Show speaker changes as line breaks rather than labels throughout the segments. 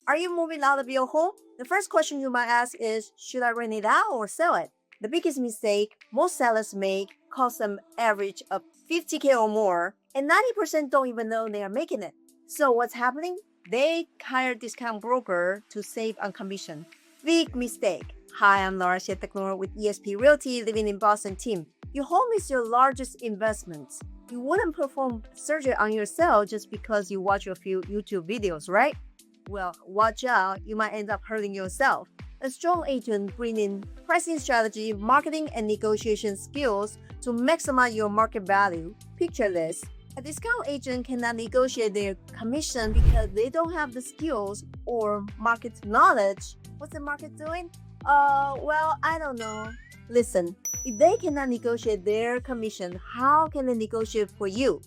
Are you moving out of your home? The first question you might ask is, should I rent it out or sell it? The biggest mistake most sellers make costs them average of 50K or more, and 90% don't even know they are making it. So what's happening? They hire a discount broker to save on commission. Big mistake. Hi, I'm Hsieh-DeGnore with EXP Realty Living in Boston team. Your home is your largest investment. You wouldn't perform surgery on yourself just because you watch a few YouTube videos, right? Well, watch out, you might end up hurting yourself. A strong agent brings in pricing strategy, marketing, and negotiation skills to maximize your market value. Picture this. A discount agent cannot negotiate their commission because they don't have the skills or market knowledge. What's the market doing? I don't know. Listen, if they cannot negotiate their commission, how can they negotiate for you?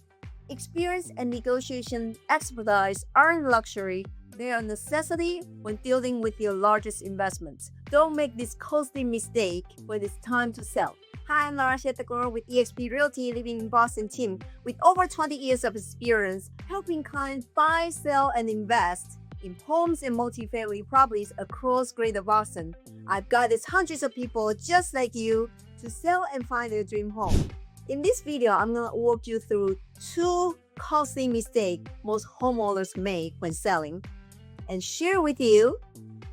Experience and negotiation expertise aren't luxury, they are a necessity when dealing with your largest investments. Don't make this costly mistake when it's time to sell. Hi, I'm Hsieh-DeGnore with eXp Realty Living in Boston team with over 20 years of experience helping clients buy, sell, and invest in homes and multifamily properties across Greater Boston. I've guided hundreds of people just like you to sell and find their dream home. In this video, I'm going to walk you through 2 costly mistakes most homeowners make when selling and share with you,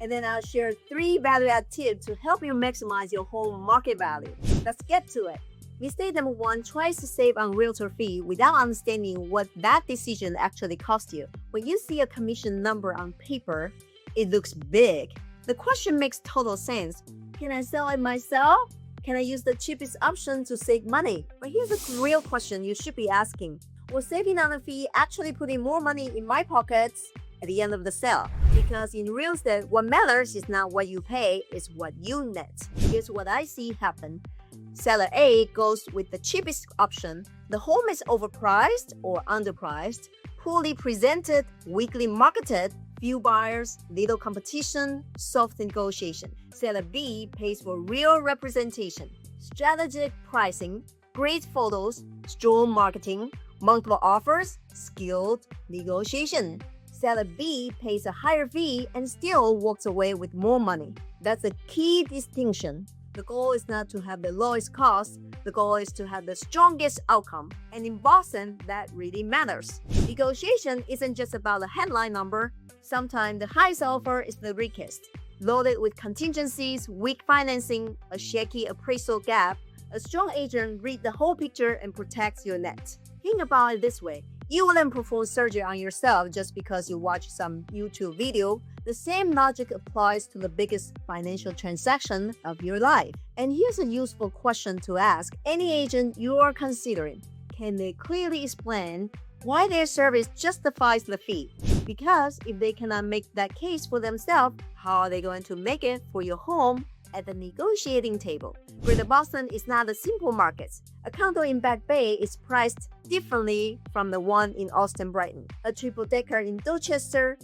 and then I'll share 3 value-add tips to help you maximize your home market value. Let's get to it. Mistake number 1, tries to save on realtor fee without understanding what that decision actually cost you. When you see a commission number on paper, it looks big. The question makes total sense. Can I sell it myself? Can I use the cheapest option to save money? But here's a real question you should be asking. Will saving on a fee actually putting more money in my pockets at the end of the sale? Because in real estate, what matters is not what you pay, it's what you net. Here's what I see happen. Seller A goes with the cheapest option. The home is overpriced or underpriced, poorly presented, weakly marketed, few buyers, little competition, soft negotiation. Seller B pays for real representation, strategic pricing, great photos, strong marketing, multiple offers, skilled negotiation. Seller B pays a higher fee and still walks away with more money. That's a key distinction. The goal is not to have the lowest cost, the goal is to have the strongest outcome. And in Boston, that really matters. Negotiation isn't just about the headline number. Sometimes the highest offer is the weakest. Loaded with contingencies, weak financing, a shaky appraisal gap, a strong agent reads the whole picture and protects your net. Think about it this way. You wouldn't perform surgery on yourself just because you watch some YouTube video. The same logic applies to the biggest financial transaction of your life. And here's a useful question to ask any agent you are considering. Can they clearly explain why their service justifies the fee? Because if they cannot make that case for themselves, how are they going to make it for your home at the negotiating table? Greater Boston is not a simple market. A condo in Back Bay is priced differently from the one in Austin Brighton. A triple-decker in Dorchester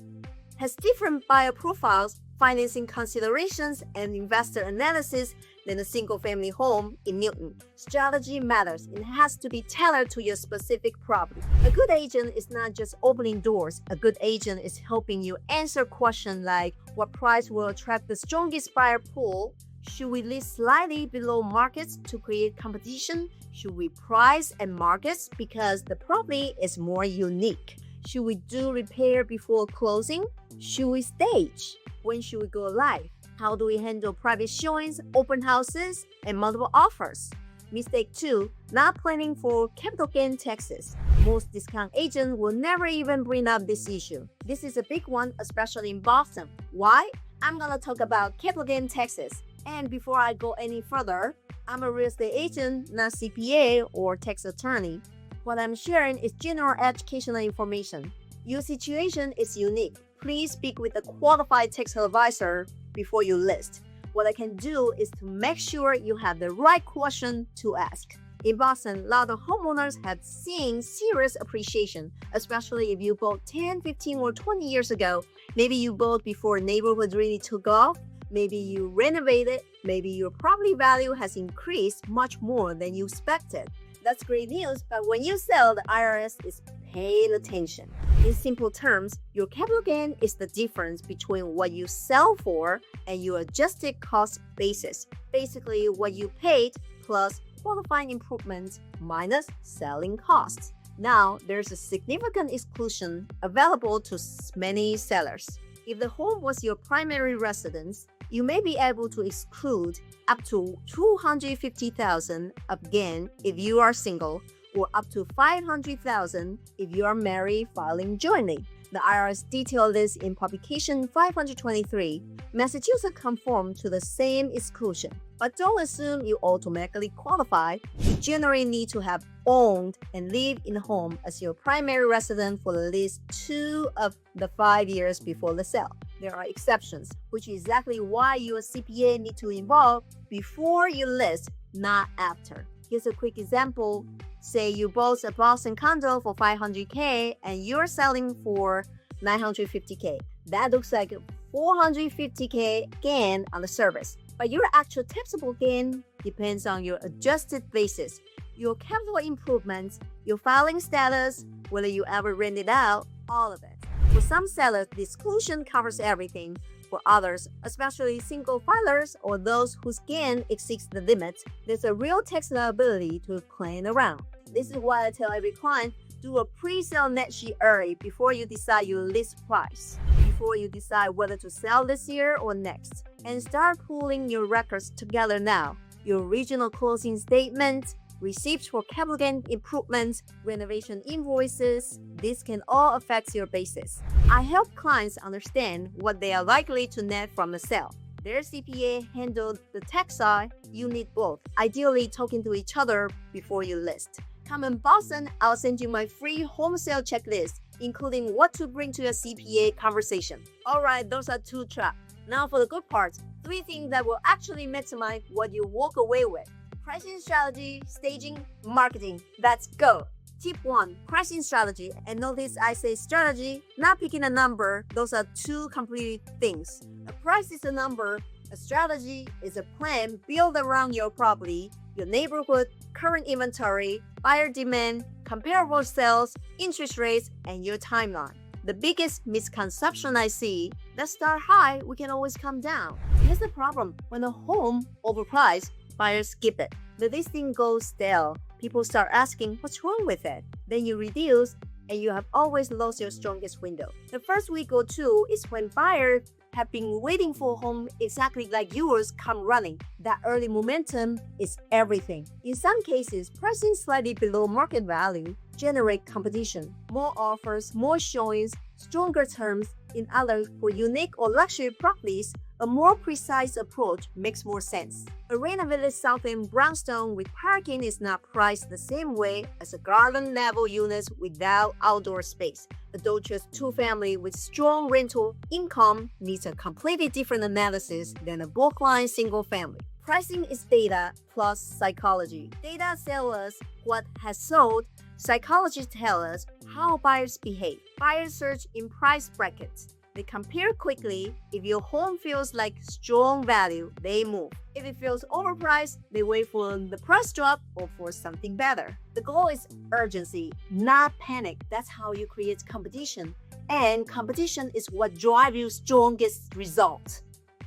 has different buyer profiles, financing considerations, and investor analysis than a single-family home in Newton. Strategy matters. It has to be tailored to your specific property. A good agent is not just opening doors. A good agent is helping you answer questions like, what price will attract the strongest buyer pool? Should we list slightly below markets to create competition? Should we price at markets because the property is more unique? Should we do repair before closing? Should we stage? When should we go live? How do we handle private showings, open houses, and multiple offers? Mistake 2, not planning for capital gain taxes. Most discount agents will never even bring up this issue. This is a big one, especially in Boston. Why? I'm gonna talk about capital gain taxes. And before I go any further, I'm a real estate agent, not CPA or tax attorney. What I'm sharing is general educational information. Your situation is unique. Please speak with a qualified tax advisor before you list. What I can do is to make sure you have the right question to ask. In Boston, a lot of homeowners have seen serious appreciation, especially if you bought 10, 15, or 20 years ago. Maybe you bought before neighborhood really took off. Maybe you renovated. Maybe your property value has increased much more than you expected. That's great news, but when you sell, the IRS is paying attention. In simple terms, your capital gain is the difference between what you sell for and your adjusted cost basis. Basically, what you paid plus qualifying improvements minus selling costs. Now, there's a significant exclusion available to many sellers. If the home was your primary residence, you may be able to exclude up to $250,000 of gain if you are single, or up to $500,000 if you are married filing jointly. The IRS detailed this in Publication 523. Massachusetts conformed to the same exclusion. But don't assume you automatically qualify. You generally need to have owned and lived in a home as your primary residence for at least 2 of the 5 years before the sale. There are exceptions, which is exactly why your CPA need to involve before you list, not after. Here's a quick example. Say you bought a Boston condo for $500K and you're selling for $950K. That looks like $450K gain on the service. But your actual taxable gain depends on your adjusted basis, your capital improvements, your filing status, whether you ever rent it out, all of it. For some sellers, the exclusion covers everything. For others, especially single filers or those whose gain exceeds the limit, there's a real tax liability to claim around. This is why I tell every client, do a pre-sale net sheet early before you decide your list price, before you decide whether to sell this year or next, and start pulling your records together now. Your original closing statement, receipts for capital gain improvements, renovation invoices, this can all affect your basis. I help clients understand what they are likely to net from the sale. Their CPA handled the tax side, you need both, ideally talking to each other before you list. Come in Boston, I'll send you my free home sale checklist, including what to bring to your CPA conversation. Alright, those are 2 traps. Now for the good parts, 3 things that will actually maximize what you walk away with. Pricing strategy, staging, marketing. Let's go! Tip 1, pricing strategy. And notice I say strategy, not picking a number. Those are 2 complete things. A price is a number. A strategy is a plan built around your property, your neighborhood, current inventory, buyer demand, comparable sales, interest rates, and your timeline. The biggest misconception I see, let's start high, we can always come down. Here's the problem. When a home overpriced, buyers skip it. The listing goes stale. People start asking, what's wrong with it? Then you reduce, and you have always lost your strongest window. The first week or 2 is when buyers have been waiting for a home exactly like yours come running. That early momentum is everything. In some cases, pricing slightly below market value generate competition. More offers, more showings, stronger terms. In others, for unique or luxury properties, a more precise approach makes more sense. A renovated South End brownstone with parking is not priced the same way as a garden-level unit without outdoor space. A Dorchester 2-family with strong rental income needs a completely different analysis than a bulk-line single-family. Pricing is data plus psychology. Data tells us what has sold. Psychologists tell us how buyers behave. Buyers search in price brackets. They compare quickly. If your home feels like strong value, they move. If it feels overpriced, they wait for the price drop or for something better. The goal is urgency, not panic. That's how you create competition. And competition is what drives your strongest result.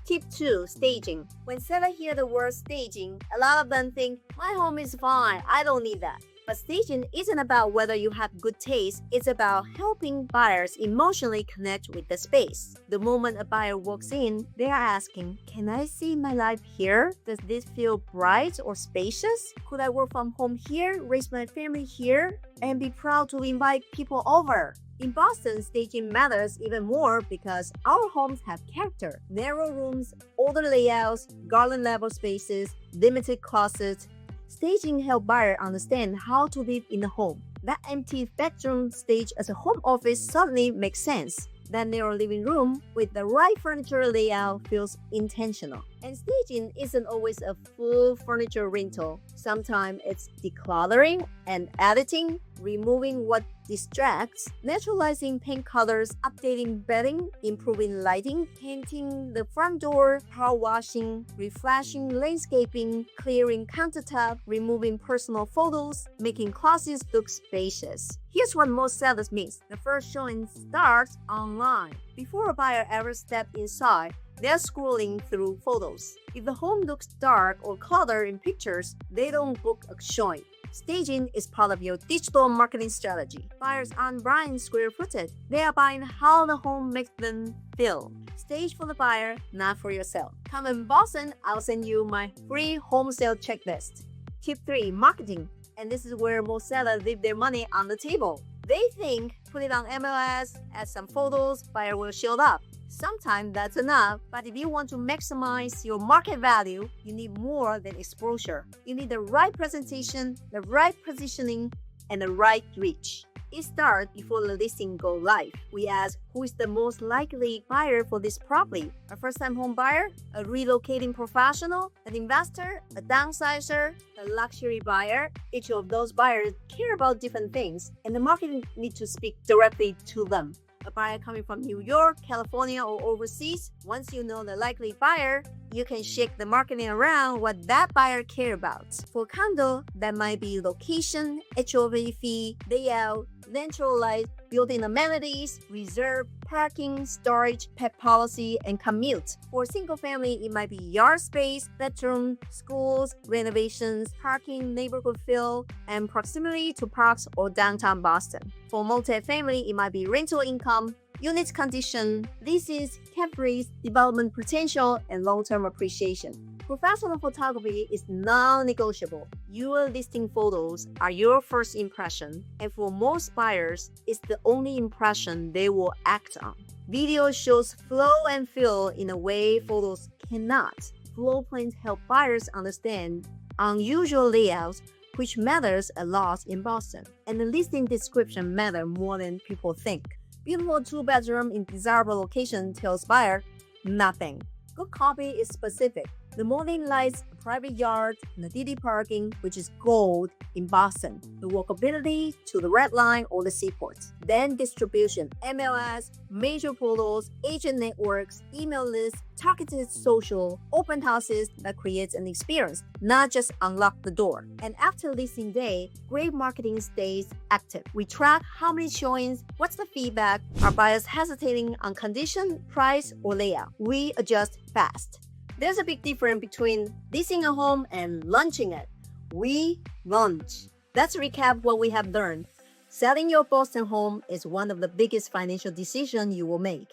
Tip 2, staging. When sellers hear the word staging, a lot of them think, my home is fine, I don't need that. But staging isn't about whether you have good taste, it's about helping buyers emotionally connect with the space. The moment a buyer walks in, they are asking, can I see my life here? Does this feel bright or spacious? Could I work from home here, raise my family here, and be proud to invite people over? In Boston, staging matters even more because our homes have character. Narrow rooms, older layouts, garden-level spaces, limited closets. Staging helps buyers understand how to live in a home. That empty bedroom staged as a home office suddenly makes sense. That narrow living room with the right furniture layout feels intentional. And staging isn't always a full furniture rental. Sometimes it's decluttering and editing, removing what distracts, naturalizing paint colors, updating bedding, improving lighting, painting the front door, power washing, refreshing landscaping, clearing countertop, removing personal photos, making closets look spacious. Here's what most sellers miss. The first showing starts online. Before a buyer ever steps inside, they're scrolling through photos. If the home looks dark or cluttered in pictures, they don't book a showing. Staging is part of your digital marketing strategy. Buyers aren't buying square footage. They are buying how the home makes them feel. Stage for the buyer, not for yourself. Come in Boston, I'll send you my free home sale checklist. Tip 3. Marketing. And this is where most sellers leave their money on the table. They think, put it on MLS, add some photos, buyer will show up. Sometimes that's enough, but if you want to maximize your market value, you need more than exposure. You need the right presentation, the right positioning, and the right reach. It starts before the listing goes live. We ask, who is the most likely buyer for this property? A first-time home buyer, a relocating professional, an investor, a downsizer, a luxury buyer? Each of those buyers care about different things, and the marketing needs to speak directly to them. A buyer coming from New York, California, or overseas, once you know the likely buyer, you can shake the marketing around what that buyer cares about. For condo, that might be location, HOA fee, layout, naturalized built-in amenities, reserve, parking, storage, pet policy, and commute. For single family, it might be yard space, bedroom, schools, renovations, parking, neighborhood feel, and proximity to parks or downtown Boston. For multi-family, it might be rental income, unit condition, leases, cap rates, development potential, and long-term appreciation. Professional photography is non-negotiable. Your listing photos are your first impression, and for most buyers, it's the only impression they will act on. Video shows flow and feel in a way photos cannot. Floor plans help buyers understand unusual layouts, which matters a lot in Boston, and the listing description matters more than people think. Beautiful two-bedroom in desirable location tells buyer nothing. Good copy is specific. The morning lights, a private yard, and the DD parking, which is gold in Boston. The walkability to the red line or the seaport. Then distribution, MLS, major portals, agent networks, email lists, targeted social, open houses that creates an experience, not just unlock the door. And after listing day, great marketing stays active. We track how many showings, what's the feedback, are buyers hesitating on condition, price, or layout. We adjust fast. There's a big difference between listing a home and launching it. We launch. Let's recap what we have learned. Selling your Boston home is one of the biggest financial decisions you will make.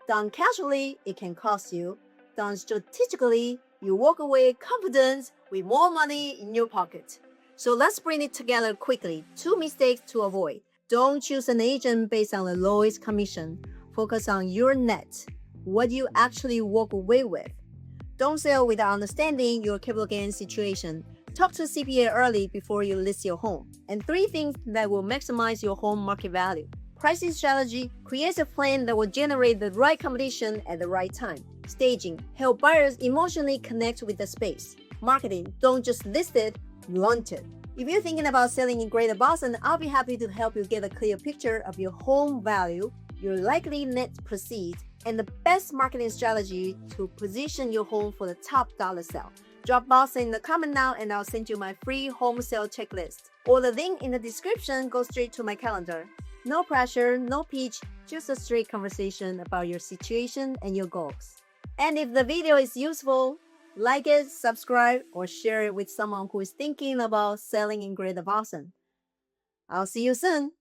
Done casually, it can cost you. Done strategically, you walk away confident with more money in your pocket. So let's bring it together quickly. 2 mistakes to avoid. Don't choose an agent based on the lowest commission. Focus on your net, what you actually walk away with. Don't sell without understanding your capital gain situation. Talk to CPA early before you list your home. And 3 things that will maximize your home market value. Pricing strategy creates a plan that will generate the right competition at the right time. Staging help buyers emotionally connect with the space. Marketing, don't just list it, launch it. If you're thinking about selling in Greater Boston, I'll be happy to help you get a clear picture of your home value, your likely net proceeds, and the best marketing strategy to position your home for the top dollar sale. Drop Boston in the comment now and I'll send you my free home sale checklist. Or the link in the description goes straight to my calendar. No pressure, no pitch, just a straight conversation about your situation and your goals. And if the video is useful, like it, subscribe, or share it with someone who is thinking about selling in Greater Boston. I'll see you soon.